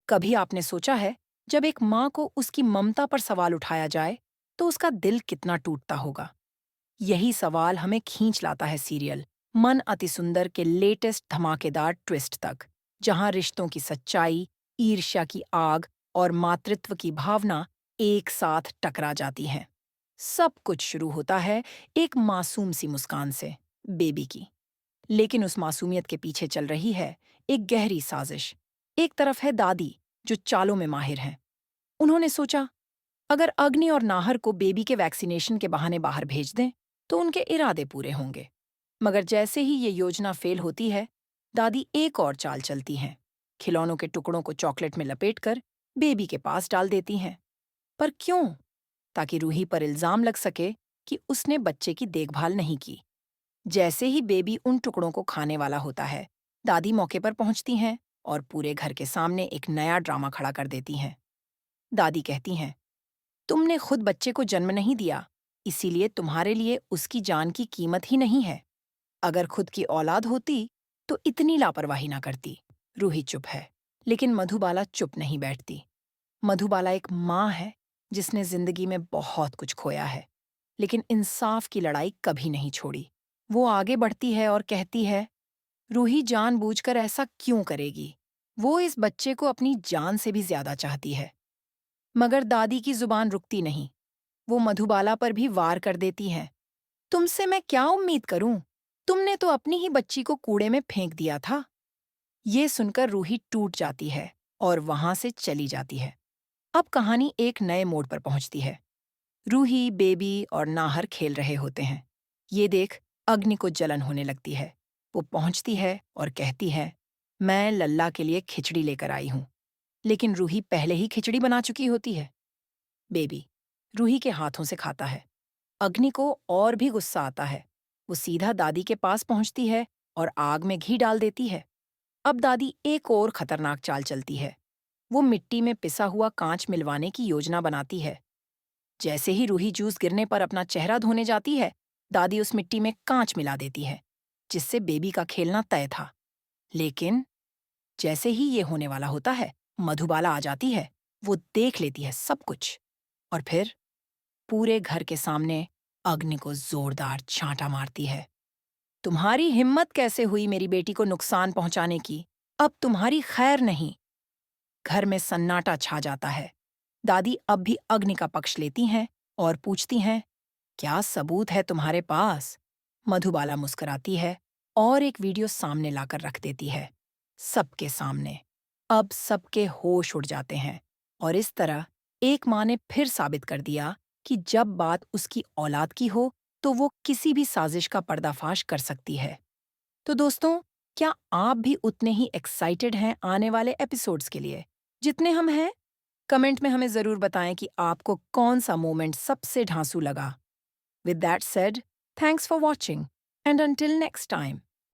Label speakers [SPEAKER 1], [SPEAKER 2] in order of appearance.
[SPEAKER 1] कभी आपने सोचा है, जब एक माँ को उसकी ममता पर सवाल उठाया जाए, तो उसका दिल कितना टूटता होगा? यही सवाल हमें खींच लाता है सीरियल मन अति सुंदर के लेटेस्ट धमाकेदार ट्विस्ट तक, जहां रिश्तों की सच्चाई, ईर्ष्या की आग और मातृत्व की भावना एक साथ टकरा जाती हैं। सब कुछ शुरू होता है एक मासूम सी मुस्कान से, बेबी की। लेकिन उस मासूमियत के पीछे चल रही है एक गहरी साजिश। एक तरफ है दादी, जो चालों में माहिर हैं। उन्होंने सोचा, अगर अग्नि और नाहर को बेबी के वैक्सीनेशन के बहाने बाहर भेज दें, तो उनके इरादे पूरे होंगे। मगर जैसे ही ये योजना फेल होती है, दादी एक और चाल चलती हैं। खिलौनों के टुकड़ों को चॉकलेट में लपेटकर बेबी के पास डाल देती हैं। पर क्यों? ताकि रूही पर इल्जाम लग सके कि उसने बच्चे की देखभाल नहीं की। जैसे ही बेबी उन टुकड़ों को खाने वाला होता है, दादी मौके पर पहुंचती हैं और पूरे घर के सामने एक नया ड्रामा खड़ा कर देती हैं। दादी कहती हैं, तुमने खुद बच्चे को जन्म नहीं दिया, इसीलिए तुम्हारे लिए उसकी जान की कीमत ही नहीं है। अगर खुद की औलाद होती, तो इतनी लापरवाही ना करती। रूही चुप है, लेकिन मधुबाला चुप नहीं बैठती। मधुबाला एक माँ है, जिसने जिंदगी में बहुत कुछ खोया है, लेकिन इंसाफ की लड़ाई कभी नहीं छोड़ी। वो आगे बढ़ती है और कहती है, रूही जानबूझकर ऐसा क्यों करेगी? वो इस बच्चे को अपनी जान से भी ज्यादा चाहती है। मगर दादी की जुबान रुकती नहीं। वो मधुबाला पर भी वार कर देती हैं। तुमसे मैं क्या उम्मीद करूं? तुमने तो अपनी ही बच्ची को कूड़े में फेंक दिया था। ये सुनकर रूही टूट जाती है और वहां से चली जाती है। अब कहानी एक नए मोड़ पर पहुंचती है। रूही, बेबी और नाहर खेल रहे होते हैं। ये देख अग्नि को जलन होने लगती है। वो पहुंचती है और कहती है, मैं लल्ला के लिए खिचड़ी लेकर आई हूं। लेकिन रूही पहले ही खिचड़ी बना चुकी होती है। बेबी रूही के हाथों से खाता है। अग्नि को और भी गुस्सा आता है। वो सीधा दादी के पास पहुंचती है और आग में घी डाल देती है। अब दादी एक और खतरनाक चाल चलती है। वो मिट्टी में पिसा हुआ कांच मिलवाने की योजना बनाती है। जैसे ही रूही जूस गिरने पर अपना चेहरा धोने जाती है, दादी उस मिट्टी में कांच मिला देती है, जिससे बेबी का खेलना तय था। लेकिन जैसे ही ये होने वाला होता है, मधुबाला आ जाती है। वो देख लेती है सब कुछ और फिर पूरे घर के सामने अग्नि को जोरदार छांटा मारती है। तुम्हारी हिम्मत कैसे हुई मेरी बेटी को नुकसान पहुंचाने की? अब तुम्हारी खैर नहीं। घर में सन्नाटा छा जाता है। दादी अब भी अग्नि का पक्ष लेती हैं और पूछती हैं, क्या सबूत है तुम्हारे पास? मधुबाला मुस्कुराती है और एक वीडियो सामने लाकर रख देती है। सबके सामने। अब सबके होश उड़ जाते हैं और इस तरह एक माँ ने फिर साबित कर दिया कि जब बात उसकी औलाद की हो, तो वो किसी भी साजिश का पर्दाफाश कर सकती है। तो दोस्तों, क्या आप भी उतने ही एक्साइटेड हैं आने वाले एपिसोड्स के लिए, जितने हम हैं? कमेंट में हमें ज़रूर बताएं कि आपको कौन सा मोमेंट सबसे ढांसू लगा। With that said, thanks for watching, and until next time.